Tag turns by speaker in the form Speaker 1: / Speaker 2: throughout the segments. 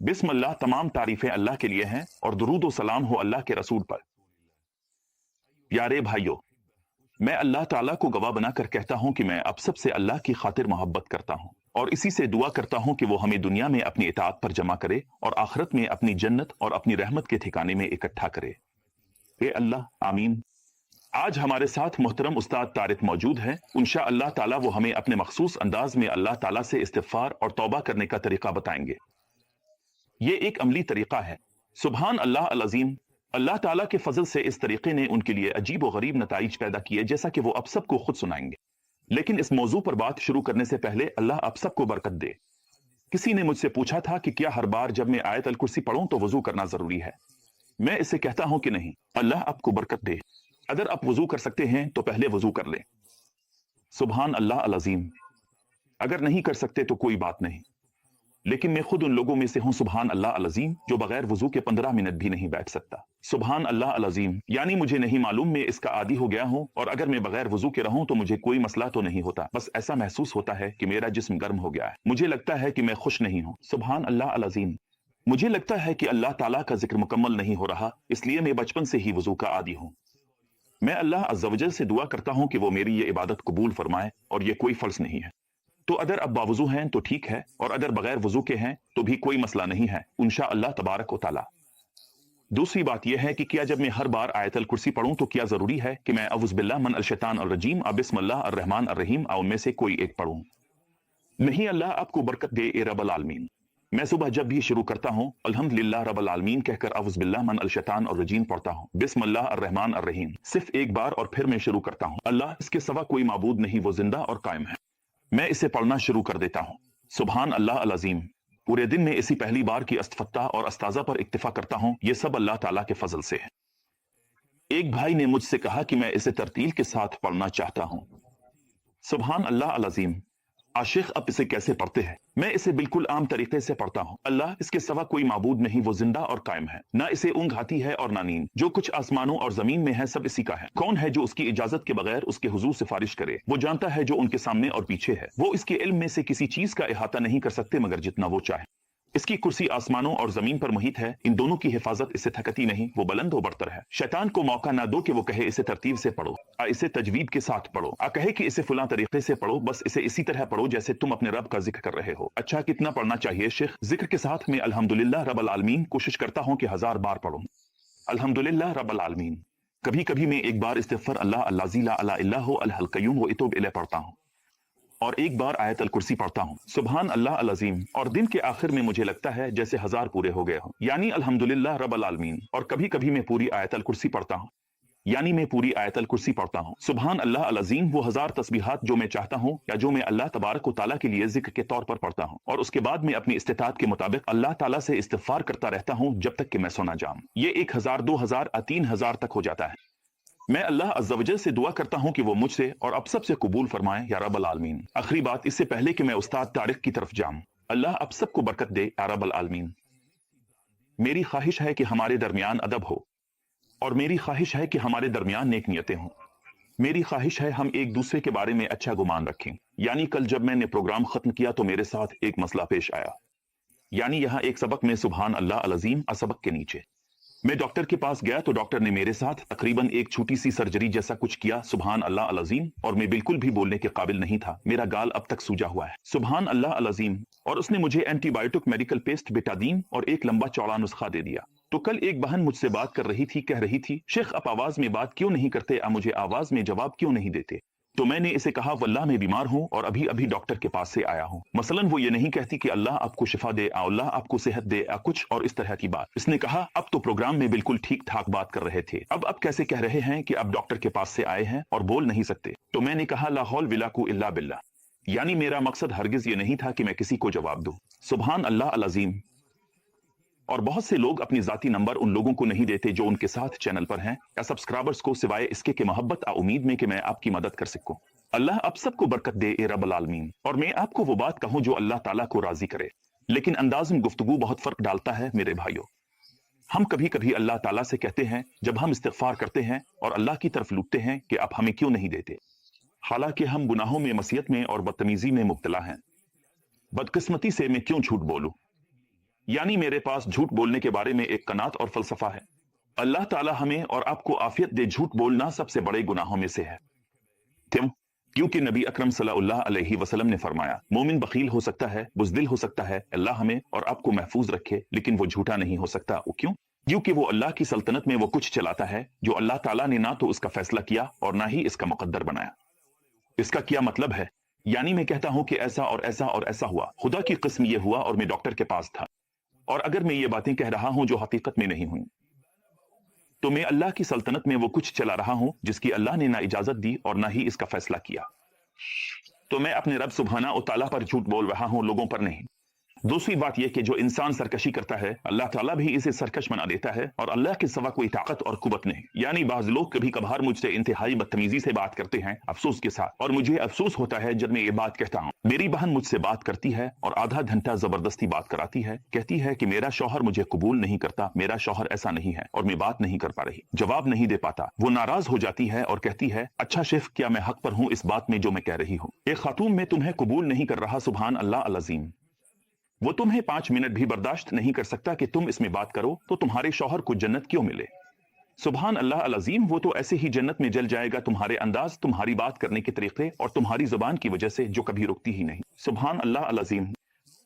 Speaker 1: बिस्मिल्लाह, तमाम तारीफें अल्लाह के लिए हैं और दुरूद व सलाम हो अल्लाह के रसूल पर। प्यारे भाइयों, मैं अल्लाह ताला को गवाह बनाकर कहता हूं कि मैं अब सबसे अल्लाह की खातिर मोहब्बत करता हूं और इसी से दुआ करता हूं कि वो हमें दुनिया में अपनी इताअत पर जमा करे और आखिरत में अपनी जन्नत और अपनी रहमत के ठिकाने में इकट्ठा करे। ए अल्लाह, आमीन। आज हमारे साथ मुहतरम उस्ताद तारिक मौजूद हैं। इंशाअल्लाह ताला वो हमें अपने मखसूस अंदाज में अल्लाह ताला से इस्तिग़फ़ार और तौबा करने का तरीका बताएंगे। ये एक अमली तरीका है। सुभान अल्लाह अल अज़ीम। अल्लाह ताला के फजल से इस तरीके ने उनके लिए अजीब व गरीब नताइज पैदा किए, जैसा कि वो अब सबको खुद सुनाएंगे। लेकिन इस मौजू पर बात शुरू करने से पहले अल्लाह आप सबको बरकत दे। किसी ने मुझसे पूछा था कि क्या हर बार जब मैं आयत अल कुर्सी पढ़ूं तो वजू करना जरूरी है। मैं इसे कहता हूं कि नहीं। अल्लाह आपको बरकत दे। अगर आप वजू कर सकते हैं तो पहले वजू कर लें। सुभान अल्लाह अल अज़ीम। अगर नहीं कर सकते तो कोई बात नहीं, लेकिन मैं खुद उन लोगों में से हूं, सुभान अल्लाह अल अज़ीम, जो बगैर वजू के 15 मिनट भी नहीं बैठ सकता। सुभान अल्लाह अल अज़ीम, यानी मुझे नहीं मालूम, मैं इसका आदी हो गया हूं और अगर मैं बगैर वजू के रहूं तो मुझे कोई मसला तो नहीं होता, बस ऐसा महसूस होता है कि मेरा जिस्म गर्म हो गया है। मुझे लगता है कि मैं खुश नहीं हूं। सुभान अल्लाह अल अज़ीम। मुझे लगता है कि अल्लाह ताला का जिक्र मुकम्मल नहीं हो रहा, इसलिए मैं बचपन से ही वजू का आदी हूं। मैं अल्लाह अज़्ज़ा वजल से दुआ करता हूं कि वो मेरी ये इबादत कबूल फरमाए और ये कोई फर्ज नहीं है। तो अगर अब बावजू हैं तो ठीक है, और अगर बगैर वजू के हैं तो भी कोई मसला नहीं है, इंशाअल्लाह तबारक व तआला। दूसरी बात यह है कि क्या जब मैं हर बार आयतल कुर्सी पढ़ूं तो क्या जरूरी है कि मैं अऊज़ु बिल्लाह मिनल शैतानिर रजीम बिस्मिल्लाह अर्रहमान अर्रहीम उनमें से कोई एक पढ़ूं? नहीं, अल्लाह आपको बरकत दे ए रब्बल आलमीन। मैं सुबह जब भी शुरू करता हूं अल्हम्दुलिल्लाह रब्बल आलमीन कहकर अऊज़ु बिल्लाह मिनल शैतानिर रजीम पढ़ता हूं, बिस्मिल्लाह अर्रहमान अर्रहीम सिर्फ एक बार, और फिर मैं शुरू करता हूं, अल्लाह इसके सिवा कोई माबूद नहीं, वो जिंदा और कायम है। मैं इसे पढ़ना शुरू कर देता हूं। सुभान अल्लाह अल अज़ीम। पूरे दिन में इसी पहली बार की अस्तफत्ता और अस्ताजा पर इक्तिफा करता हूं, ये सब अल्लाह ताला के फजल से है। एक भाई ने मुझसे कहा कि मैं इसे तरतील के साथ पढ़ना चाहता हूं। सुभान अल्लाह अल अज़ीम। आशिक, अब इसे कैसे पढ़ते हैं? मैं इसे बिल्कुल आम तरीके से पढ़ता हूं, अल्लाह इसके सिवा कोई माबूद नहीं, वो जिंदा और कायम है, ना इसे ऊंघ आती है और ना नींद। जो कुछ आसमानों और जमीन में है सब इसी का है। कौन है जो उसकी इजाजत के बगैर उसके हुजूर सिफारिश करे? वो जानता है जो उनके सामने और पीछे है। वो इसके इल्म में से किसी चीज का इहाता नहीं कर सकते मगर जितना वो चाहे। इसकी कुर्सी आसमानों और जमीन पर मुहित है, इन दोनों की हिफाजत इससे थकती नहीं, वो बुलंद व बरतर है। शैतान को मौका ना दो कि वो कहे इसे तरतीब से पढ़ो, इसे तजवीद के साथ पढ़ो, कहे कि इसे फुला तरीके से पढ़ो, बस इसे इसी तरह पढ़ो जैसे तुम अपने रब का जिक्र कर रहे हो। अच्छा, कितना पढ़ना चाहिए शेख? जिक्र के साथ में अल्हम्दुलिल्लाह रब्बल आलमीन कोशिश करता हूं कि 1000 बार पढ़ूं। अल्हम्दुलिल्लाह रब्बल आलमीन। कभी कभी मैं एक बार इस्तिग़फ़ार अल्लाह अल्लाज़ी ला इलाहा इल्ला हु अल हल क़य्यूम व अतूबु इलैह पढ़ता हूं, और एक बार आयत अल कुर्सी पढ़ता हूं, सुभान अल्लाह अल अज़ीम। और दिन के आखिर में मुझे लगता है जैसे 1000 पूरे हो गए हों, यानी अल्हम्दुलिल्लाह रब्बल आलमीन। और कभी कभी मैं पूरी आयत अल कुर्सी पढ़ता हूं, यानी मैं पूरी आयत अल कुर्सी पढ़ता हूं। सुभान अल्लाह अल अज़ीम वो 1000 तस्बीहात जो मैं चाहता हूं या जो मैं अल्लाह तबारक व तआला के लिए जिक्र के तौर पर पढ़ता हूं, और उसके बाद मैं अपनी इस्तिताअत के मुताबिक अल्लाह ताला से इस्तिग़फ़ार करता रहता हूं जब तक कि मैं सोना जाऊं। ये 1000, 2000, 3000 तक हो जाता है। मैं अल्लाह अज़्ज़ा वजल से दुआ करता हूं कि वो मुझसे और अब सबसे कबूल फरमाए या रब्बल आलमीन। आखिरी बात, इससे पहले कि मैं उस्ताद तारिक की तरफ जाऊं, अल्लाह अब सबको बरकत दे या रब्बल आलमीन। मेरी ख्वाहिश है कि हमारे दरमियान अदब हो, और मेरी ख्वाहिश है कि हमारे दरमियान नेक नियतें हों। मेरी ख्वाहिश है हम एक दूसरे के बारे में अच्छा गुमान रखें। यानी कल जब मैंने प्रोग्राम खत्म किया तो मेरे साथ एक मसला पेश आया, यानी यहाँ एक सबक में सुभान अल्लाह अल अज़ीम सबक के नीचे मैं डॉक्टर के पास गया तो डॉक्टर ने मेरे साथ तकरीबन एक छोटी सी सर्जरी जैसा कुछ किया, सुभान अल्लाह अल अज़ीम, और मैं बिल्कुल भी बोलने के काबिल नहीं था। मेरा गाल अब तक सूजा हुआ है, सुभान अल्लाह अल अज़ीम। और उसने मुझे एंटीबायोटिक मेडिकल पेस्ट बेटादीन और एक लंबा चौड़ा नुस्खा दे दिया। तो कल एक बहन मुझसे बात कर रही थी, कह रही थी, शेख आप आवाज में बात क्यों नहीं करते, आप मुझे आवाज में जवाब क्यों नहीं देते? तो मैंने इसे कहा, वल्लाह मैं बीमार हूं और अभी अभी डॉक्टर के पास से आया हूं। मसलन वो ये नहीं कहती कि अल्लाह आपको शिफा दे, अल्लाह आपको सेहत दे, कुछ और इस तरह की बात। इसने कहा, अब तो प्रोग्राम में बिल्कुल ठीक ठाक बात कर रहे थे, अब कैसे कह रहे हैं कि अब डॉक्टर के पास से आए हैं और बोल नहीं सकते? तो मैंने कहा, ला हौल वला कुव्वता इल्ला बिल्लाह, यानी मेरा मकसद हरगिज ये नहीं था कि मैं किसी को जवाब दूं। सुभान अल्लाह अल अज़ीम। और बहुत से लोग अपनी जाती नंबर उन लोगों को नहीं देते जो उनके साथ चैनल पर हैं, या सब्सक्राइबर्स को, सिवाय इसके कि मोहब्बत उम्मीद में कि मैं आपकी मदद कर सकूं। अल्लाह आप सबको बरकत दे ए रब्बल आलमीन। और मैं आपको वो बात कहूं जो अल्लाह ताला को राजी करे, लेकिन अंदाज में गुफ्तगू बहुत फर्क डालता है मेरे भाइयों। हम कभी कभी अल्लाह ताला से कहते हैं जब हम इस्तिग़फ़ार करते हैं और अल्लाह की तरफ लुटते हैं कि आप हमें क्यों नहीं देते, हालांकि हम गुनाहों में, मसीयत में और बदतमीजी में मुब्तला हैं। बदकिस्मती से मैं क्यों झूठ बोलूं? यानी मेरे पास झूठ बोलने के बारे में एक कनात और फलसफा है। अल्लाह ताला हमें और आपको आफियत दे। झूठ बोलना सबसे बड़े गुनाहों में से है। क्यों? क्योंकि नबी अकरम सल्लल्लाहु अलैहि वसल्लम ने फरमाया, मोमिन बखील हो सकता है, बुज़दिल हो सकता है, अल्लाह हमें और आपको महफूज रखे, लेकिन वो झूठा नहीं हो सकता। वो क्यों? क्योंकि वो अल्लाह की सल्तनत में वो कुछ चलाता है जो अल्लाह ताला ने ना तो उसका फैसला किया और ना ही इसका मुकद्दर बनाया। इसका क्या मतलब है? यानी मैं कहता हूं कि ऐसा और ऐसा और ऐसा हुआ, खुदा की किस्म ये हुआ और मैं डॉक्टर के पास था, और अगर मैं ये बातें कह रहा हूं जो हकीकत में नहीं हुई, तो मैं अल्लाह की सल्तनत में वो कुछ चला रहा हूं जिसकी अल्लाह ने ना इजाजत दी और ना ही इसका फैसला किया। तो मैं अपने रब सुब्हाना व तआला पर झूठ बोल रहा हूं, लोगों पर नहीं। दूसरी बात यह कि जो इंसान सरकशी करता है, अल्लाह ताला भी इसे सरकश बना देता है, और अल्लाह के सिवा कोई ताकत और कुवत नहीं। यानी बाज लोग कभी कभार मुझसे इंतहाई बदतमीजी से बात करते हैं, अफसोस के साथ, और मुझे अफसोस होता है जब मैं ये बात कहता हूँ। मेरी बहन मुझसे बात करती है और आधा घंटा जबरदस्ती बात कराती है, कहती है कि मेरा शौहर मुझे कबूल नहीं करता, मेरा शौहर ऐसा नहीं है, और मैं बात नहीं कर पा रही, जवाब नहीं दे पाता। वो नाराज हो जाती है और कहती है, अच्छा शेफ, क्या मैं हक पर हूँ इस बात में जो मैं कह रही हूँ? एक खातून में तुम्हें कबूल नहीं कर रहा, सुभान अल्लाह अल अज़ीम। वो तुम्हें 5 मिनट भी बर्दाश्त नहीं कर सकता कि तुम इसमें बात करो, तो तुम्हारे शौहर को जन्नत क्यों मिले? सुभान अल्लाह अल अज़ीम। वो तो ऐसे ही जन्नत में जल जाएगा, तुम्हारे अंदाज, तुम्हारी बात करने के तरीके और तुम्हारी जुबान की वजह से, जो कभी रुकती ही नहीं। सुभान अल्लाह अल अज़ीम।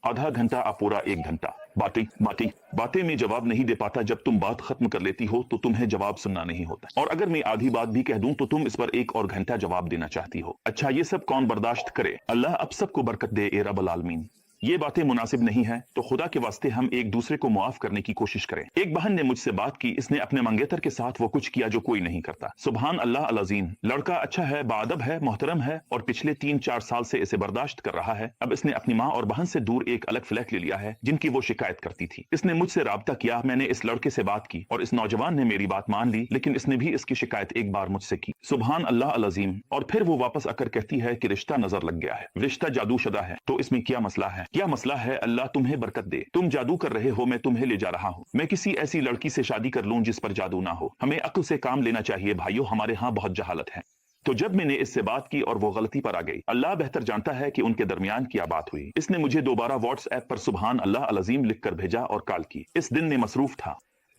Speaker 1: आधा घंटा आप पूरा 1 घंटा बातें बातें बातें में जवाब नहीं दे पाता। जब तुम बात खत्म कर लेती हो तो तुम्हें जवाब सुनना नहीं होता, और अगर मैं आधी बात भी कह दूं तो तुम इस पर 1 और घंटा जवाब देना चाहती हो। अच्छा, ये सब कौन बर्दाश्त करे? अल्लाह अब सबको बरकत दे ए रब्बुल आलमीन। ये बातें मुनासिब नहीं है, तो खुदा के वास्ते हम एक दूसरे को मुआफ करने की कोशिश करें। एक बहन ने मुझसे बात की, इसने अपने मंगेतर के साथ वो कुछ किया जो कोई नहीं करता। सुभान अल्लाह अल अज़ीम। लड़का अच्छा है, बाअदब है, मोहतरम है, और पिछले 3-4 साल से इसे बर्दाश्त कर रहा है। अब इसने अपनी माँ और बहन से दूर एक अलग फ्लैट ले लिया है जिनकी वो शिकायत करती थी। इसने मुझसे राब्ता किया, मैंने इस लड़के से बात की और इस नौजवान ने मेरी बात मान ली, लेकिन इसने भी इसकी शिकायत एक बार मुझसे की। सुभान अल्लाह अल अज़ीम। और फिर वो वापस आकर कहती है कि रिश्ता नजर लग गया है, रिश्ता जादूशुदा है। तो इसमें क्या मसला है? क्या मसला है? अल्लाह तुम्हें बरकत दे। तुम जादू कर रहे हो, मैं तुम्हें ले जा रहा हूँ। मैं किसी ऐसी लड़की से शादी कर लूं जिस पर जादू ना हो। हमें अक्ल से काम लेना चाहिए भाइयों, हमारे यहाँ बहुत जहालत है। तो जब मैंने इससे बात की और वो गलती पर आ गई, अल्लाह बेहतर जानता है कि उनके दरमियान क्या बात हुई। इसने मुझे दोबारा व्हाट्सएप पर सुभान अल्लाह अल अज़ीम लिखकर भेजा और कॉल की। इस दिन मैं मसरूफ था।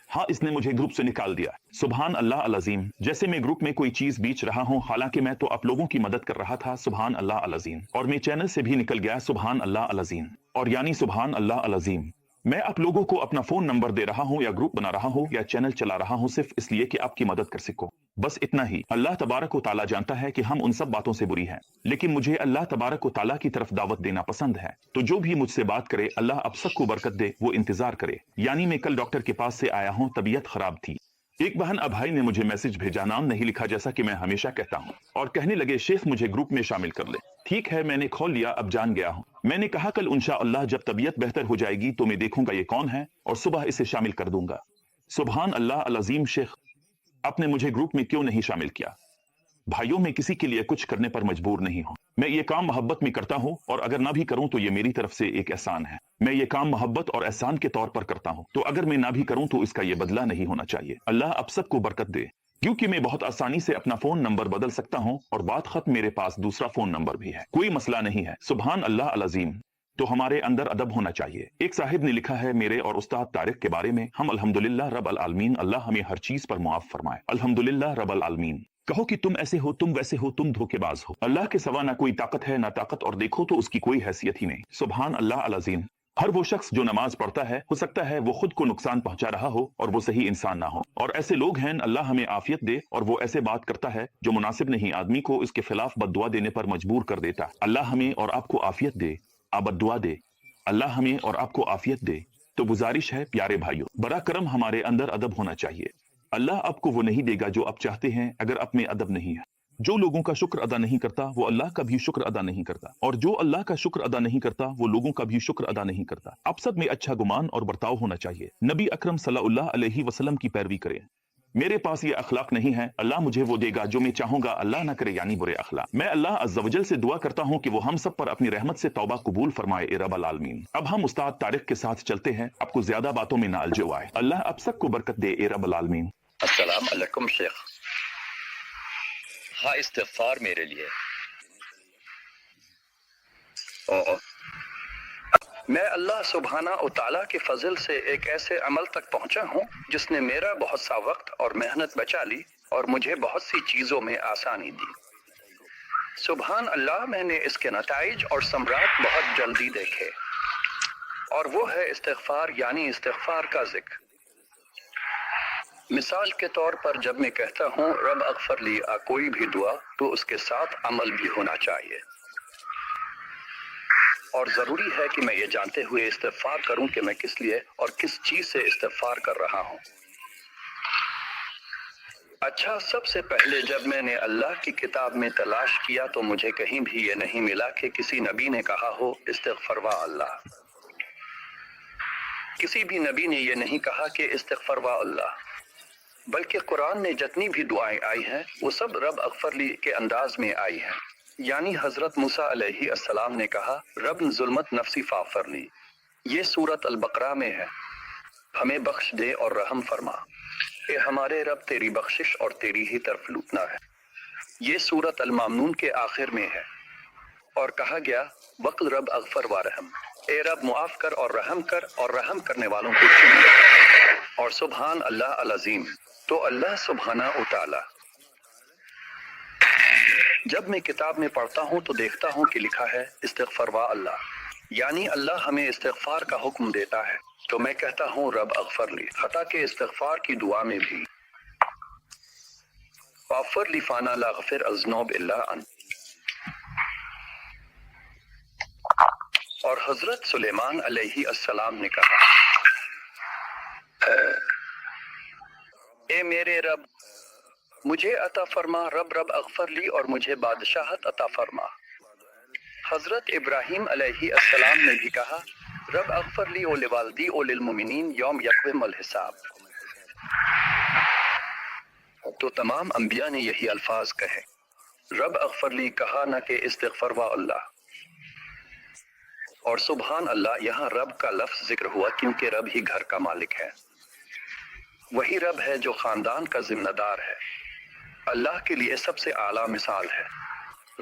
Speaker 1: हाँ, इसने मुझे ग्रुप से निकाल दिया। सुभान अल्लाह अल अज़ीम। जैसे मैं ग्रुप में कोई चीज बेच रहा हूँ, हालांकि मैं तो आप लोगों की मदद कर रहा था। सुभान अल्लाह अल अज़ीम। और मैं चैनल से भी निकल गया। सुभान अल्लाह अल अज़ीम। और यानी सुभान अल्लाह अल अज़ीम। मैं आप लोगों को अपना फोन नंबर दे रहा हूं, या ग्रुप बना रहा हूं, या चैनल चला रहा हूं, सिर्फ इसलिए कि आपकी मदद कर सको। बस इतना ही। अल्लाह तबारक व ताला जानता है कि हम उन सब बातों से बुरी हैं, लेकिन मुझे अल्लाह तबारक व ताला की तरफ दावत देना पसंद है। तो जो भी मुझसे बात करे, अल्लाह अब सबको बरकत दे, वो इंतजार करे। यानी मैं कल डॉक्टर के पास से आया हूँ, तबीयत खराब थी। एक बहन अब भाई ने मुझे मैसेज भेजा, नाम नहीं लिखा जैसा कि मैं हमेशा कहता हूँ, और कहने लगे शेख मुझे ग्रुप में शामिल कर ले। ठीक है, मैंने खोल लिया, अब जान गया हूँ। मैंने कहा कल इंशाअल्लाह जब तबीयत बेहतर हो जाएगी तो मैं देखूंगा ये कौन है और सुबह इसे शामिल कर दूंगा। सुभान अल्लाह अल अज़ीम। शेख, आपने मुझे ग्रुप में क्यों नहीं शामिल किया? भाइयों, मैं किसी के लिए कुछ करने पर मजबूर नहीं हूं। मैं ये काम मोहब्बत में करता हूं, और अगर ना भी करूं तो ये मेरी तरफ से एक एहसान है। मैं ये काम मोहब्बत और एहसान के तौर पर करता हूं, तो अगर मैं ना भी करूं तो इसका ये बदला नहीं होना चाहिए। अल्लाह अब सबको बरकत दे। क्योंकि मैं बहुत आसानी से अपना फोन नंबर बदल सकता हूं, और बात खत्म, मेरे पास दूसरा फोन नंबर भी है, कोई मसला नहीं है। सुभान अल्लाह अल अज़ीम। तो हमारे अंदर अदब होना चाहिए। एक साहिब ने लिखा है मेरे और उस्ताद तारिक के बारे में, हम अल्हम्दुलिल्लाह रब्बुल आलमीन, अल्लाह हमें हर चीज पर मुआफ फरमाए। अल्हम्दुलिल्लाह रब्बुल आलमीन। कहो कि तुम ऐसे हो, तुम वैसे हो, तुम धोखेबाज हो। अल्लाह के सिवा ना कोई ताकत है ना ताकत, और देखो तो उसकी कोई हैसियत ही नहीं। सुभान अल्लाह अल अज़ीम। हर वो शख्स जो नमाज पढ़ता है, हो सकता है वो खुद को नुकसान पहुंचा रहा हो और वो सही इंसान ना हो, और ऐसे लोग हैं, अल्लाह हमें आफियत दे। और वो ऐसे बात करता है जो मुनासिब नहीं, आदमी को इसके खिलाफ बद्दुआ देने पर मजबूर कर देता। अल्लाह हमें और आपको आफियत दे, आप बद्दुआ दे। अल्लाह हमें और आपको आफियत दे। तो गुजारिश है प्यारे भाइयों, बड़ा करम, हमारे अंदर अदब होना चाहिए। अल्लाह आपको वो नहीं देगा जो आप चाहते हैं अगर आप में अदब नहीं है। जो लोगों का शुक्र अदा नहीं करता वो अल्लाह का भी शुक्र अदा नहीं करता, और जो अल्लाह का शुक्र अदा नहीं करता वो लोगों का भी शुक्र अदा नहीं करता। आप सब में अच्छा गुमान और बर्ताव होना चाहिए। नबी अकरम सल्लल्लाहु अलैहि वसल्लम की पैरवी करें। मेरे पास ये अखलाक नहीं है, अल्लाह मुझे वो देगा जो मैं चाहूंगा, अल्लाह ना करे यानी बुरे अखलाक। मैं अल्लाह अज़्ज़ वजल से दुआ करता हूँ कि वो हम सब पर अपनी रहमत से तौबा कबूल फरमाए ए रब्बुल आलमीन। अब हम उस्ताद तारिक के साथ चलते हैं, आपको ज्यादा बातों में ना अलझो आए। अल्लाह अब सबको बरकत दे ए रब्बुल आलमीन।
Speaker 2: अस्सलाम अलैकुम शेख। हाँ, इस्तिग़फ़ार मेरे लिए। میں اللہ سبحانہ و تعالیٰ کے فضل سے ایک ایسے عمل تک پہنچا ہوں جس نے میرا بہت سا وقت اور محنت بچا لی اور مجھے بہت سی چیزوں میں آسانی دی۔ سبحان اللہ، میں نے اس کے نتائج اور ثمرات بہت جلدی دیکھے، اور وہ ہے استغفار، یعنی استغفار کا ذکر۔ مثال کے طور پر جب میں کہتا ہوں رب اغفر لی کوئی بھی دعا، تو اس کے ساتھ عمل بھی ہونا چاہیے، اور ضروری ہے کہ میں یہ جانتے ہوئے استغفار کروں کہ میں کس لیے اور کس چیز سے استغفار کر رہا ہوں۔ اچھا، سب سے پہلے جب میں نے اللہ کی کتاب میں تلاش کیا تو مجھے کہیں بھی یہ نہیں ملا کہ کسی نبی نے کہا ہو استغفر وا اللہ۔ کسی بھی نبی نے یہ نہیں کہا کہ استغفر وا اللہ، بلکہ قرآن نے جتنی بھی دعائیں آئی ہیں وہ سب رب اغفر لی کے انداز میں آئی ہیں۔ یعنی حضرت موسیٰ علیہ السلام نے کہا رب ظلمت نفسی فاغفر لی، یہ سورۃ البقرہ میں ہے، ہمیں بخش دے اور رحم فرما، اے ہمارے رب تیری بخشش اور تیری ہی طرف لوٹنا ہے، یہ سورۃ المامنون کے آخر میں ہے۔ اور کہا گیا وقل رب اغفر وارحم، اے رب معاف کر اور رحم کرنے والوں کو چن لے۔ اور سبحان اللہ العظیم، تو اللہ سبحانہ و تعالی۔ جب میں کتاب میں پڑھتا ہوں تو دیکھتا ہوں کہ لکھا ہے استغفر وا اللہ، یعنی اللہ ہمیں استغفار کا حکم دیتا ہے، تو میں کہتا ہوں رب اغفر لی، حتیٰ کہ استغفار کی دعا میں بھی واغفر لی فانا لا غفر الذنوب الا انت۔ اور حضرت سلیمان علیہ السلام نے کہا اے میرے رب مجھے عطا فرما، رب اغفر لی، اور مجھے بادشاہت عطا فرما۔ حضرت ابراہیم علیہ السلام نے بھی کہا رب اغفر لی ولوالدی وللمؤمنین یوم یقوم الحساب۔ تو تمام انبیاء نے یہی الفاظ کہے، رب اغفر لی کہا، نہ کہ استغفر وا اللہ۔ اور سبحان اللہ، یہاں رب کا لفظ ذکر ہوا کیونکہ رب ہی گھر کا مالک ہے، وہی رب ہے جو خاندان کا ذمہ دار ہے۔ اللہ کے لیے سب سے اعلیٰ مثال ہے،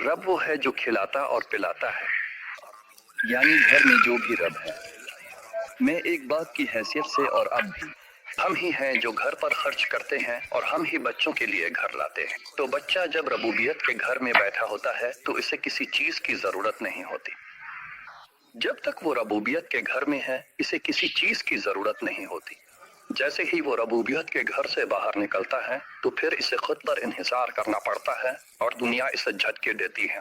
Speaker 2: رب وہ ہے جو کھلاتا اور پلاتا ہے، یعنی گھر میں جو بھی رب ہے۔ میں ایک باپ کی حیثیت سے، اور اب بھی ہم ہی ہیں جو گھر پر خرچ کرتے ہیں، اور ہم ہی بچوں کے لیے گھر لاتے ہیں۔ تو بچہ جب ربوبیت کے گھر میں بیٹھا ہوتا ہے تو اسے کسی چیز کی ضرورت نہیں ہوتی۔ جب تک وہ ربوبیت کے گھر میں ہے اسے کسی چیز کی ضرورت نہیں ہوتی۔ جیسے ہی وہ ربوبیت کے گھر سے باہر نکلتا ہے تو پھر اسے خود پر انحصار کرنا پڑتا ہے اور دنیا اسے جھٹکے دیتی ہے۔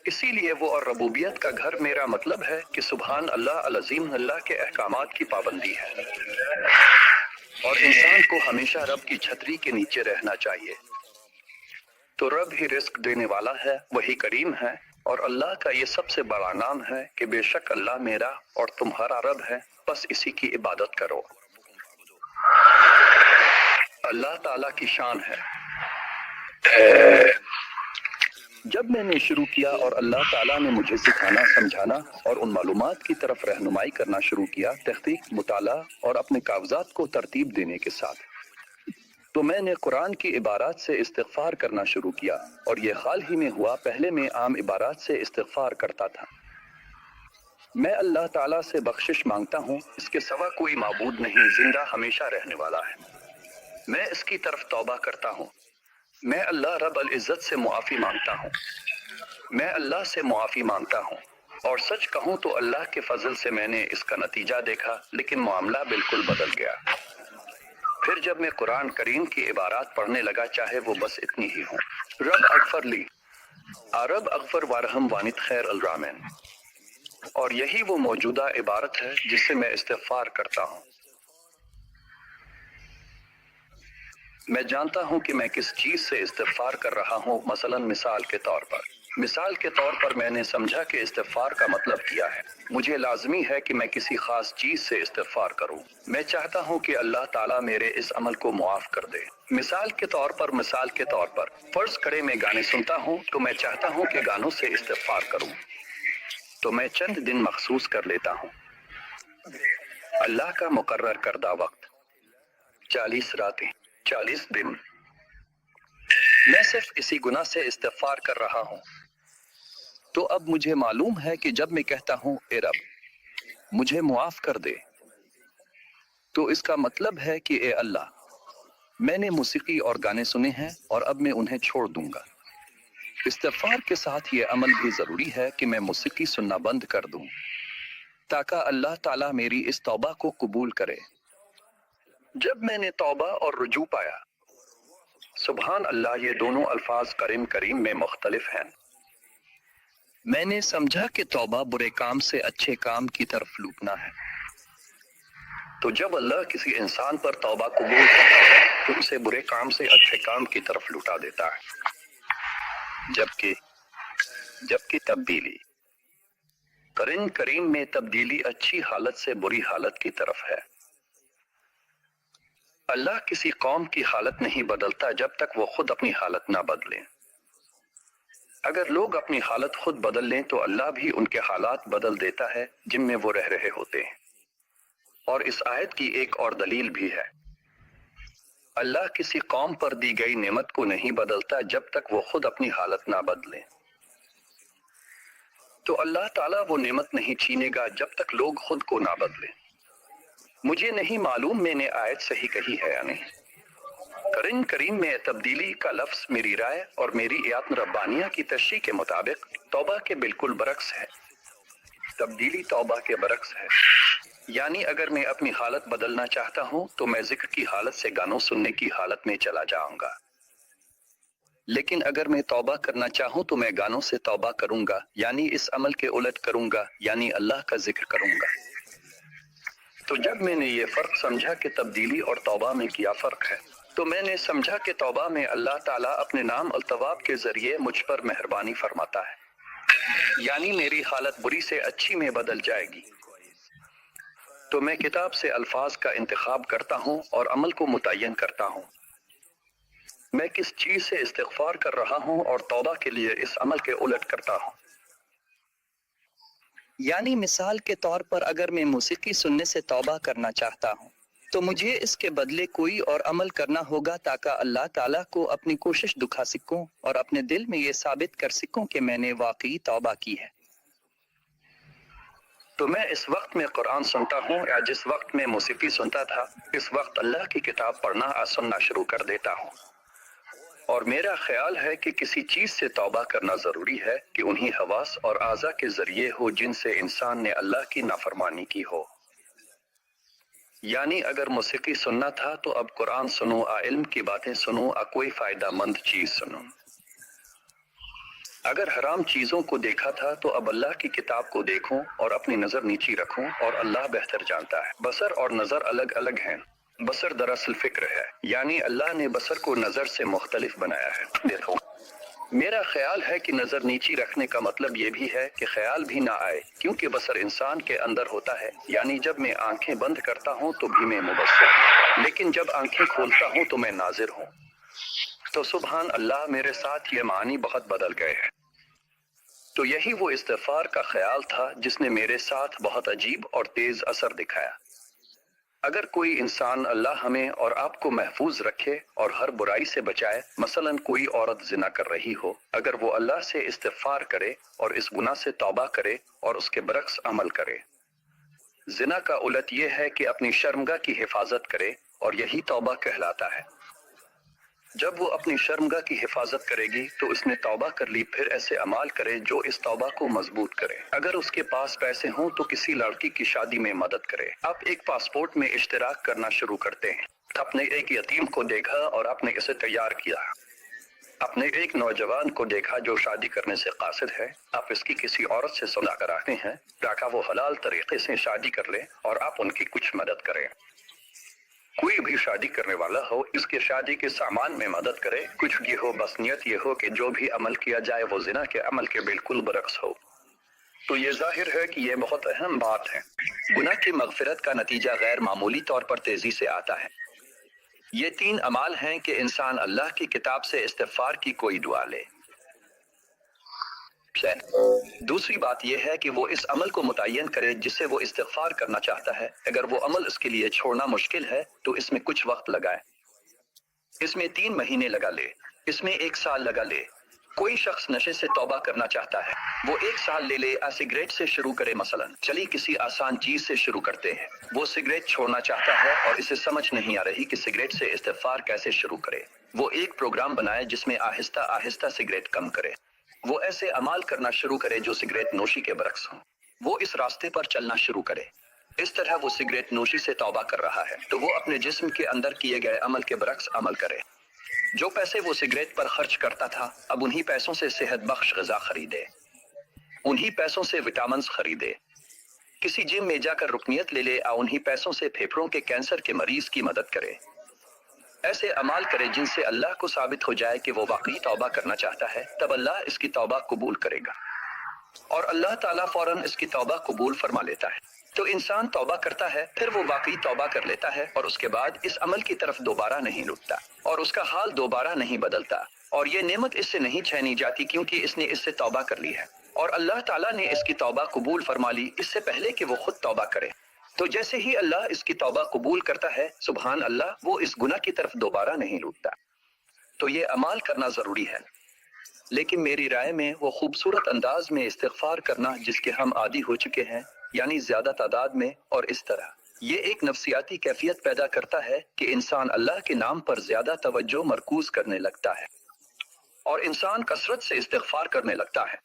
Speaker 2: اسی لیے وہ اور ربوبیت کا گھر میرا مطلب ہے کہ سبحان اللہ العظیم، اللہ کے احکامات کی پابندی ہے، اور انسان کو ہمیشہ رب کی چھتری کے نیچے رہنا چاہیے۔ تو رب ہی رزق دینے والا ہے، وہی کریم ہے، اور اللہ کا یہ سب سے بڑا نام ہے کہ بے شک اللہ میرا اور تمہارا رب ہے، بس اسی کی عبادت کرو۔ اللہ تعالیٰ کی شان ہے۔ جب میں نے شروع کیا اور اللہ تعالیٰ نے مجھے سکھانا، سمجھانا اور ان معلومات کی طرف رہنمائی کرنا شروع کیا، تحقیق، مطالعہ اور اپنے کاغذات کو ترتیب دینے کے ساتھ، تو میں نے قرآن کی عبارات سے استغفار کرنا شروع کیا، اور یہ حال ہی میں ہوا۔ پہلے میں عام عبارات سے استغفار کرتا تھا، میں اللہ تعالیٰ سے بخشش مانگتا ہوں، اس کے سوا کوئی معبود نہیں، زندہ ہمیشہ رہنے والا ہے، میں اس کی طرف توبہ کرتا ہوں، میں اللہ رب العزت سے معافی مانگتا ہوں، میں اللہ سے معافی مانگتا ہوں۔ اور سچ کہوں تو اللہ کے فضل سے میں نے اس کا نتیجہ دیکھا، لیکن معاملہ بالکل بدل گیا۔ پھر جب میں قرآن کریم کی عبارات پڑھنے لگا، چاہے وہ بس اتنی ہی ہوں، رب اغفر لی، رب اغفر وارحم وانت خیر الرامین، اور یہی وہ موجودہ عبارت ہے جس سے میں استغفار کرتا ہوں۔ میں جانتا ہوں کہ میں کس چیز سے استغفار کر رہا ہوں، مثال کے طور پر میں نے سمجھا کہ استغفار کا مطلب کیا ہے۔ مجھے لازمی ہے کہ میں کسی خاص چیز سے استغفار کروں۔ میں چاہتا ہوں کہ اللہ تعالیٰ میرے اس عمل کو معاف کر دے۔ مثال کے طور پر فرض کرے میں گانے سنتا ہوں تو میں چاہتا ہوں کہ گانوں سے استغفار کروں، تو میں چند دن مخصوص کر لیتا ہوں۔ اللہ کا مقرر کردہ وقت 40 راتیں، 40 دن، میں صرف اسی گناہ سے استغفار کر رہا ہوں۔ تو اب مجھے معلوم ہے کہ جب میں کہتا ہوں اے رب مجھے معاف کر دے، تو اس کا مطلب ہے کہ اے اللہ میں نے موسیقی اور گانے سنے ہیں اور اب میں انہیں چھوڑ دوں گا۔ استغفار کے ساتھ یہ عمل بھی ضروری ہے کہ میں موسیقی سننا بند کر دوں تاکہ اللہ تعالیٰ میری اس توبہ کو قبول کرے۔ جب میں نے توبہ اور رجوع پایا، سبحان اللہ، یہ دونوں الفاظ کریم کریم میں مختلف ہیں۔ میں نے سمجھا کہ توبہ برے کام سے اچھے کام کی طرف لوٹنا ہے۔ تو جب اللہ کسی انسان پر توبہ قبول کرتا ہے تو اسے برے کام سے اچھے کام کی طرف لوٹا دیتا ہے۔ جبکہ تبدیلی قرآن کریم میں تبدیلی اچھی حالت سے بری حالت کی طرف ہے۔ اللہ کسی قوم کی حالت نہیں بدلتا جب تک وہ خود اپنی حالت نہ بدلیں۔ اگر لوگ اپنی حالت خود بدل لیں تو اللہ بھی ان کے حالات بدل دیتا ہے جن میں وہ رہ رہے ہوتے ہیں۔ اور اس آیت کی ایک اور دلیل بھی ہے۔ اللہ کسی قوم پر دی گئی نعمت کو نہیں بدلتا جب تک وہ خود اپنی حالت نہ بدلیں۔ تو اللہ تعالیٰ وہ نعمت نہیں چھینے گا جب تک لوگ خود کو نہ بدلیں۔ مجھے نہیں معلوم میں نے آیت صحیح کہی ہے یا نہیں۔ قرآن کریم میں تبدیلی کا لفظ میری رائے اور میری اعتماد ربانیہ کی تشریح کے مطابق توبہ کے بالکل برعکس ہے۔ تبدیلی توبہ کے برعکس ہے، یعنی اگر میں اپنی حالت بدلنا چاہتا ہوں تو میں ذکر کی حالت سے گانوں سننے کی حالت میں چلا جاؤں گا، لیکن اگر میں توبہ کرنا چاہوں تو میں گانوں سے توبہ کروں گا، یعنی اس عمل کے الٹ کروں گا، یعنی اللہ کا ذکر کروں گا۔ تو جب میں نے یہ فرق سمجھا کہ تبدیلی اور توبہ میں کیا فرق ہے، تو میں نے سمجھا کہ توبہ میں اللہ تعالیٰ اپنے نام التواب کے ذریعے مجھ پر مہربانی فرماتا ہے، یعنی میری حالت بری سے اچھی میں بدل جائے گی۔ تو میں کتاب سے الفاظ کا انتخاب کرتا ہوں اور عمل کو متعین کرتا ہوں۔ میں کس چیز سے استغفار کر رہا ہوں اور توبہ کے لیے اس عمل کے الٹ کرتا ہوں۔ یعنی مثال کے طور پر اگر میں موسیقی سننے سے توبہ کرنا چاہتا ہوں تو مجھے اس کے بدلے کوئی اور عمل کرنا ہوگا تاکہ اللہ تعالیٰ کو اپنی کوشش دکھا سکوں اور اپنے دل میں یہ ثابت کر سکوں کہ میں نے واقعی توبہ کی ہے۔ تو میں اس وقت میں قرآن سنتا ہوں یا جس وقت میں موسیقی سنتا تھا، اس وقت اللہ کی کتاب پڑھنا اور سننا شروع کر دیتا ہوں۔ اور میرا خیال ہے کہ کسی چیز سے توبہ کرنا ضروری ہے کہ انہی حواس اور اعضاء کے ذریعے ہو جن سے انسان نے اللہ کی نافرمانی کی ہو۔ یعنی اگر موسیقی سننا تھا تو اب قرآن سنو، علم کی باتیں سنو، کوئی فائدہ مند چیز سنو۔ اگر حرام چیزوں کو دیکھا تھا تو اب اللہ کی کتاب کو دیکھوں اور اپنی نظر نیچی رکھوں، اور اللہ بہتر جانتا ہے۔ بصر اور نظر الگ الگ ہیں۔ بصر دراصل فکر ہے، یعنی اللہ نے بصر کو نظر سے مختلف بنایا ہے۔ دیکھو، میرا خیال ہے کہ نظر نیچی رکھنے کا مطلب یہ بھی ہے کہ خیال بھی نہ آئے، کیونکہ بصر انسان کے اندر ہوتا ہے، یعنی جب میں آنکھیں بند کرتا ہوں تو بھی میں مبصر ہوں، لیکن جب آنکھیں کھولتا ہوں تو میں ناظر ہوں۔ تو سبحان اللہ، میرے ساتھ یہ معنی بہت بدل گئے ہیں۔ تو یہی وہ استغفار کا خیال تھا جس نے میرے ساتھ بہت عجیب اور تیز اثر دکھایا۔ اگر کوئی انسان اللہ ہمیں اور آپ کو محفوظ رکھے اور ہر برائی سے بچائے، مثلا کوئی عورت زنا کر رہی ہو، اگر وہ اللہ سے استغفار کرے اور اس گناہ سے توبہ کرے اور اس کے برعکس عمل کرے۔ زنا کا الٹ یہ ہے کہ اپنی شرمگاہ کی حفاظت کرے، اور یہی توبہ کہلاتا ہے۔ جب وہ اپنی شرمگاہ کی حفاظت کرے گی تو اس نے توبہ کر لی، پھر ایسے اعمال کرے جو اس توبہ کو مضبوط کرے۔ اگر اس کے پاس پیسے ہوں تو کسی لڑکی کی شادی میں مدد کرے۔ آپ ایک پاسپورٹ میں اشتراک کرنا شروع کرتے ہیں۔ آپ نے ایک یتیم کو دیکھا اور آپ نے اسے تیار کیا۔ آپ نے ایک نوجوان کو دیکھا جو شادی کرنے سے قاصد ہے، آپ اس کی کسی عورت سے صلح کراتے ہیں تاکہ وہ حلال طریقے سے شادی کر لے اور آپ ان کی کچھ مدد کریں۔ کوئی بھی شادی کرنے والا ہو، اس کے شادی کے سامان میں مدد کرے، کچھ یہ ہو، بس نیت یہ ہو کہ جو بھی عمل کیا جائے وہ زنا کے عمل کے بالکل برعکس ہو۔ تو یہ ظاہر ہے کہ یہ بہت اہم بات ہے۔ گناہ کی مغفرت کا نتیجہ غیر معمولی طور پر تیزی سے آتا ہے۔ یہ 3 اعمال ہیں کہ انسان اللہ کی کتاب سے استغفار کی کوئی دعا لے۔ دوسری بات یہ ہے کہ وہ اس عمل کو متعین کرے جس سے وہ استغفار کرنا چاہتا ہے۔ اگر وہ عمل اس کے لیے چھوڑنا مشکل ہے تو اس میں کچھ وقت لگائے۔ اس میں 3 مہینے لگا لے، اس میں 1 سال لگا لے، कोई शख्स नशे से तौबा करना चाहता है, वो 1 साल ले ले, सिगरेट से शुरू करे मसलन। चलिए किसी आसान चीज से शुरू करते हैं। वो सिगरेट छोड़ना चाहता है और इसे समझ नहीं आ रही कि सिगरेट से इस्तिग़फ़ार कैसे शुरू करे। वो एक प्रोग्राम बनाए जिसमें आहिस्ता आहिस्ता सिगरेट कम करे। वो ऐसे अमाल करना शुरू करे जो सिगरेट नोशी के बरक्स हो। वो इस रास्ते पर चलना शुरू करे। इस तरह वो सिगरेट नोशी से तौबा कर रहा है तो वो अपने जिस्म के अंदर किए गए अमल के बरक्स अमल करे। जो पैसे वो सिगरेट पर खर्च करता था, अब उन्हीं पैसों से सेहत बख्श ग़िज़ा खरीदे, उन्हीं पैसों से विटामिन्स खरीदे। किसी जिम में जाकर रुकनियत ले ले, उन्हीं पैसों से फेफड़ों के कैंसर के मरीज की मदद करे। ऐसे अमाल करे जिनसे अल्लाह को साबित हो जाए कि वो वाकई तौबा करना चाहता है, तब अल्लाह इसकी तौबा कबूल करेगा और अल्लाह ताला फौरन इसकी तौबा कबूल फरमा लेता है। तो इंसान तौबा करता है, फिर वो वाकई तौबा कर लेता है और उसके बाद इस अमल की तरफ दोबारा नहीं लुटता और उसका हाल दोबारा नहीं बदलता और ये नेमत इससे नहीं छीनी जाती क्योंकि इसने इससे तौबा कर ली है और अल्लाह ताला ने इसकी तौबा कबूल फरमा ली इससे पहले कि वो खुद तौबा करे। तो जैसे ही अल्लाह इसकी तौबा कबूल करता है, सुभान अल्लाह, वो इस गुनाह की तरफ दोबारा नहीं लुटता। तो ये अमाल करना जरूरी है, लेकिन मेरी राय में वो खूबसूरत अंदाज में इस्तिग़फ़ार करना जिसके हम आदी हो चुके हैं, यानी ज्यादा तादाद में और इस तरह, ये एक नफ्सियाती कैफियत पैदा करता है कि इंसान अल्लाह के नाम पर ज्यादा तवज्जो मरकूज करने लगता है और इंसान कसरत से इस्तिग़फ़ार करने लगता है।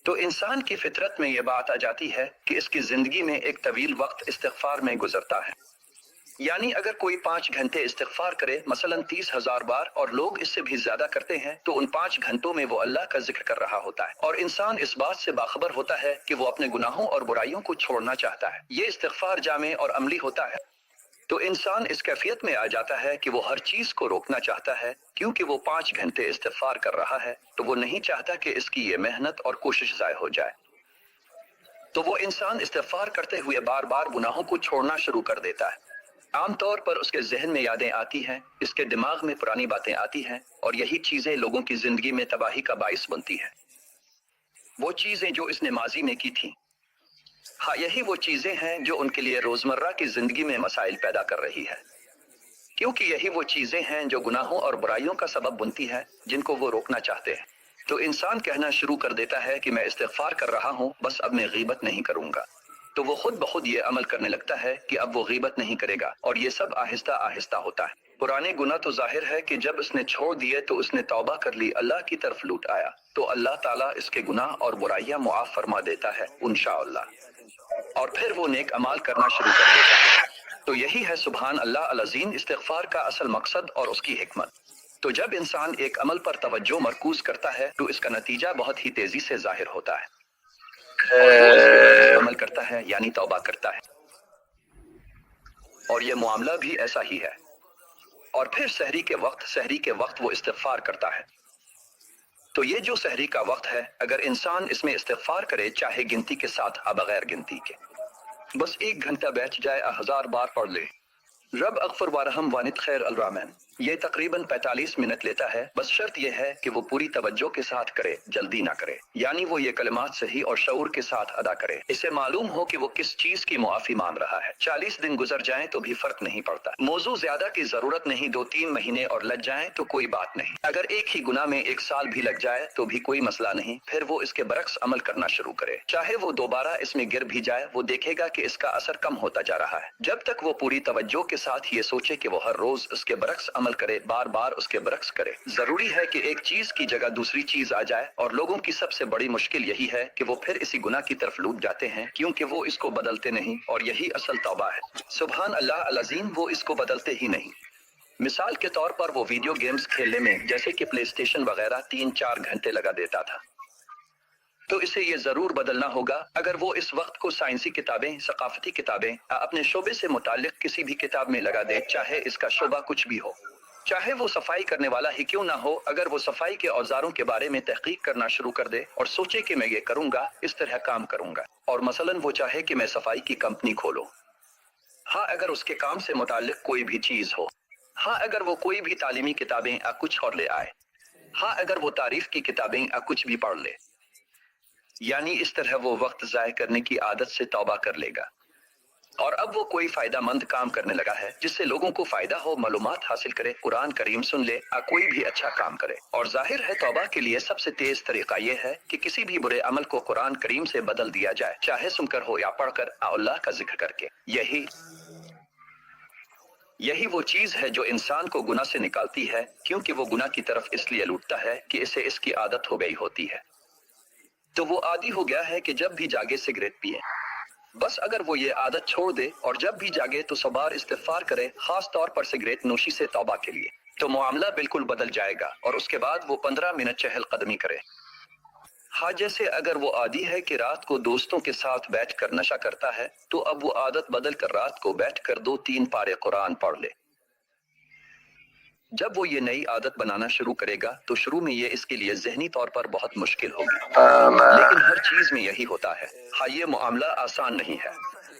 Speaker 2: तो इंसान की फितरत में ये बात आ जाती है कि इसकी जिंदगी में एक तवील वक्त इस्तिग़फ़ार में गुजरता है। यानी अगर कोई 5 घंटे इस्तिग़फ़ार करे, मसलन 30,000 बार, और लोग इससे भी ज्यादा करते हैं, तो उन 5 घंटों में वो अल्लाह का जिक्र कर रहा होता है और इंसान इस बात से बाखबर होता है कि वो अपने गुनाहों और बुराइयों को छोड़ना चाहता है। ये इस्तिग़फ़ार जामे और अमली होता है। तो इंसान इस कैफियत में आ जाता है कि वो हर चीज को रोकना चाहता है, क्योंकि वो 5 घंटे इस्तिग़फ़ार कर रहा है तो वो नहीं चाहता कि इसकी ये मेहनत और कोशिश ज़ाय हो जाए। तो वो इंसान इस्तिग़फ़ार करते हुए बार बार गुनाहों को छोड़ना शुरू कर देता है। आमतौर पर उसके जहन में यादें आती हैं, इसके दिमाग में पुरानी बातें आती हैं और यही चीजें लोगों की जिंदगी में तबाही का बाइस बनती हैं। वो चीजें जो इसने माजी में की थी, हाँ, यही वो चीजें हैं जो उनके लिए रोजमर्रा की जिंदगी में मसाइल पैदा कर रही है, क्योंकि यही वो चीजें हैं जो गुनाहों और बुराइयों का सबब बनती है जिनको वो रोकना चाहते हैं। तो इंसान कहना शुरू कर देता है कि मैं इस्तिग़फ़ार कर रहा हूँ, बस अब मैं गीबत नहीं करूंगा। तो वो खुद बखुद ये अमल करने लगता है कि अब वो गीबत नहीं करेगा और ये सब आहिस्ता आहिस्ता होता है। पुराने गुनाह तो जाहिर है कि जब इसने छोड़ दिए तो उसने तौबा कर ली, अल्लाह की तरफ लौट आया, तो अल्लाह ताला इसके गुनाह और बुराइयां मुआफ फरमा देता है इंशाअल्लाह, और फिर वो नेक अमाल करना शुरू कर देता है। तो यही है सुभान अल्लाह अल अज़ीम इस्तिग़फ़ार का असल मकसद और उसकी हिकमत। तो जब इंसान एक अमल पर तवज्जो मरकूज करता है तो इसका नतीजा बहुत ही तेजी से जाहिर होता है और वो इसके बरअक्स अमल करता है, यानी तौबा करता है। और ये मामला भी ऐसा ही है। और फिर सहरी के वक्त वो इस्तिग़फ़ार करता है। तो ये जो सहरी का वक्त है, अगर इंसान इसमें इस्तिग़फ़ार करे, चाहे गिनती के साथ या बगैर गिनती के, बस 1 घंटा बैठ जाए, 1000 बार पढ़ ले रब अग़फ़र वारहम वानित खैर अल रहमान, ये तकरीबन 45 मिनट लेता है। बस शर्त यह है कि वो पूरी तवज्जो के साथ करे, जल्दी ना करे, यानी वो ये कलिमात सही और शऊर के साथ अदा करे, इसे मालूम हो कि वो किस चीज की मुआफी मांग रहा है। 40 दिन गुजर जाएं तो भी फर्क नहीं पड़ता, मौजू ज्यादा की जरूरत नहीं, 2-3 महीने और लग जाएं तो कोई बात नहीं। अगर एक ही गुनाह में 1 साल भी लग जाए तो भी कोई मसला नहीं, फिर वो इसके बरक्स अमल करना शुरू करे। चाहे वो दोबारा इसमें गिर भी जाए, वो देखेगा कि इसका असर कम होता जा रहा है, जब तक वो पूरी तवज्जो के साथ ये सोचे कि वो हर रोज उसके बरक्स अमल करे, बार बार उसके बरक्स करे। जरूरी है कि एक चीज की जगह दूसरी चीज आ जाए, और लोगों की सबसे बड़ी मुश्किल यही है कि वो फिर इसी गुनाह की तरफ लूट जाते हैं, क्योंकि वो इसको बदलते नहीं, और यही असल तौबा है। सुभान अल्लाह अल अज़ीम, वो इसको बदलते ही नहीं। मिसाल के तौर पर वो वीडियो गेम्स खेलने में, जैसे कि प्ले स्टेशन वगैरह, 3-4 घंटे लगा देता था, तो इसे ये जरूर बदलना होगा। अगर वो इस वक्त को साइंसी किताबें, सकाफती किताबें, अपने शोबे से मुताल्लिक किसी भी किताब में लगा दे, चाहे इसका शोबा कुछ भी हो, चाहे वो सफाई करने वाला ही क्यों ना हो, अगर वो सफाई के औजारों के बारे में तहकीक करना शुरू कर दे और सोचे कि मैं ये करूंगा, इस तरह काम करूंगा, और मसलन वो चाहे कि मैं सफाई की कंपनी खोलूं, हाँ, अगर उसके काम से मुताल्लिक कोई भी चीज हो, हाँ, अगर वो कोई भी तालीमी किताबें या कुछ और ले आए, हाँ, अगर वो तारीफ की किताबें या कुछ भी पढ़ ले, यानी इस तरह वो वक्त जाय करने की आदत से तौबा कर लेगा। और अब वो कोई फायदा मंद काम करने लगा है जिससे लोगों को फायदा हो, मालूमात हासिल करे, कुरान करीम सुन ले, कोई भी अच्छा काम करे। और जाहिर है तौबा के लिए सबसे तेज तरीका ये है कि किसी भी बुरे अमल को कुरान करीम से बदल दिया जाए, चाहे सुनकर हो या पढ़कर, अल्लाह का जिक्र करके। यही वो चीज है जो इंसान को गुनाह से निकालती है, क्योंकि वो गुनाह की तरफ इसलिए लूटता है कि इसे इसकी आदत हो गई होती है। तो वो आदी हो गया है कि जब भी जागे सिगरेट पिए। बस अगर वो ये आदत छोड़ दे और जब भी जागे तो सबार इस्तिगफार करे, खास तौर पर सिगरेट नोशी से तौबा के लिए, तो मामला बिल्कुल बदल जाएगा। और उसके बाद वो 15 मिनट चहलकदमी करे। हाँ, जैसे अगर वो आदी है कि रात को दोस्तों के साथ बैठकर नशा करता है, तो अब वो आदत बदल कर रात को बैठकर 2-3 पारे कुरान पढ़ ले। जब वो ये नई आदत बनाना शुरू करेगा तो शुरू में ये इसके लिए ज़हनी तौर पर बहुत मुश्किल होगी, लेकिन हर चीज में यही होता है। हाँ, ये मामला आसान नहीं है,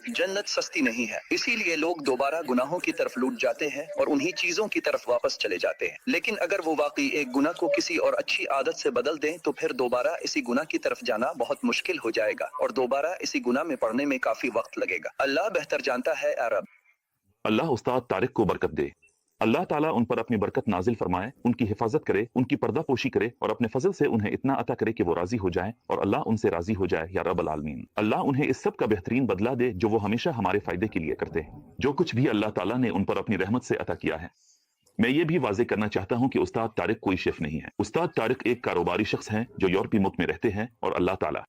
Speaker 2: जन्नत सस्ती नहीं है, इसीलिए लोग दोबारा गुनाहों की तरफ लूट जाते हैं और उन्हीं चीजों की तरफ वापस चले जाते हैं। लेकिन अगर वो वाकई एक गुनाह को किसी और अच्छी आदत से बदल दें तो फिर दोबारा इसी गुनाह की तरफ जाना बहुत मुश्किल हो जाएगा और दोबारा इसी गुनाह में पड़ने में काफी वक्त लगेगा। अल्लाह बेहतर जानता है। अरब
Speaker 1: अल्लाह उस्ताद तारिक को बरकत दे। अल्लाह ताला उन पर अपनी बरकत नाजिल फरमाए, उनकी हिफाजत करे, उनकी पर्दा पोशी करे और अपने फजल से उन्हें इतना अता करे कि वो राजी हो जाए और अल्लाह उनसे राजी हो जाए या रब्बल आलमीन। अल्लाह उन्हें इस सब का बेहतरीन बदला दे जो वो हमेशा हमारे फायदे के लिए करते हैं। जो कुछ भी अल्लाह ताला ने उन पर अपनी रहमत से अता किया है। मैं ये भी वाजे करना चाहता हूं कि उस्ताद तारिक कोई शेफ नहीं है। उस्ताद तारिक एक कारोबारी शख्स हैं जो यूरोपीय मुल्क में रहते हैं और अल्लाह ताला,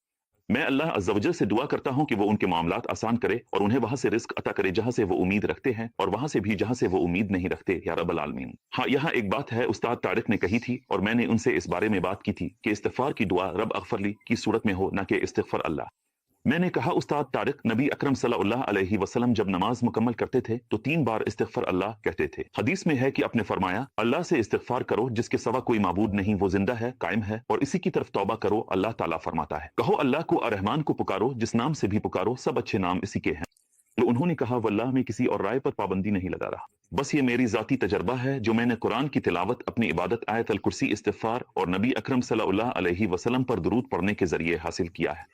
Speaker 1: मैं अल्लाह अज़्ज़ा वजल से दुआ करता हूं कि वो उनके मामलात आसान करे और उन्हें वहां से रिस्क अता करे जहां से वो उम्मीद रखते हैं और वहां से भी जहां से वो उम्मीद नहीं रखते, या रब्बल आलमीन। हाँ, यहाँ एक बात है उस्ताद तारिक ने कही थी और मैंने उनसे इस बारे में बात की थी कि इस्तिग़फ़ार की दुआ रब अग़फ़रली की सूरत में हो, न कि इस्तिग़फ़ार अल्लाह। मैंने कहा उस्ताद तारिक, नबी अकरम सल्लल्लाहु अलैहि वसल्लम जब नमाज मुकम्मल करते थे तो 3 बार इस्तिग़फ़ार अल्लाह कहते थे। हदीस में है कि आपने फरमाया, अल्लाह से इस्तिग़फ़ार करो जिसके सिवा कोई माबूद नहीं, वो जिंदा है, कायम है और इसी की तरफ तौबा करो। अल्लाह ताला फरमाता है, कहो अल्लाह को, अर्रहमान को पुकारो, जिस नाम से भी पुकारो, सब अच्छे नाम इसी के हैं। तो उन्होंने कहा, वल्लाह मैं किसी और राय पर पाबंदी नहीं लगा रहा, बस ये मेरी जाती तजर्बा है जो मैंने कुरान की तिलावत, अपनी इबादत, आयत अल कुर्सी, इस्तिग़फ़ार और नबी अकरम सल्लल्लाहु अलैहि वसल्लम पर दुरूद पढ़ने के जरिए हासिल किया है।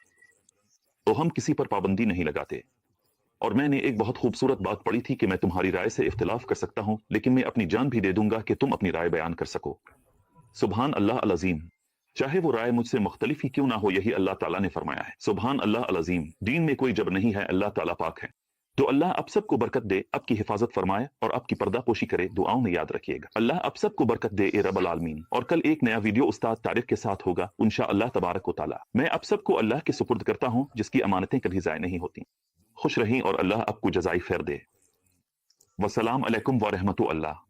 Speaker 1: तो हम किसी पर पाबंदी नहीं लगाते। और मैंने एक बहुत खूबसूरत बात पढ़ी थी कि मैं तुम्हारी राय से इख्तिलाफ कर सकता हूं, लेकिन मैं अपनी जान भी दे दूंगा कि तुम अपनी राय बयान कर सको। सुभान अल्लाह अल अज़ीम, चाहे वो राय मुझसे मुख्तलिफ ही क्यों ना हो, यही अल्लाह ताला ने फरमाया है। सुभान अल्लाह अल अज़ीम, दीन में कोई जबर नहीं है, अल्लाह ताला पाक है। तो अल्लाह आप सबको बरकत दे, आपकी हिफाजत फरमाए और आपकी पर्दा पोशी करे। दुआओं में याद रखिएगा। अल्लाह आप सबको बरकत दे, ए रब्बल आलमीन। और कल एक नया वीडियो उस्ताद तारिक के साथ होगा इंशाअल्लाह तबारक व तआला। मैं आप सबको अल्लाह के सुपुर्द करता हूं जिसकी अमानतें कभी ज़ाय नहीं होती। खुश रहीं और अल्लाह आपको जज़ाई खैर दे। वस्सलाम अलैकुम व रहमतुल्लाह।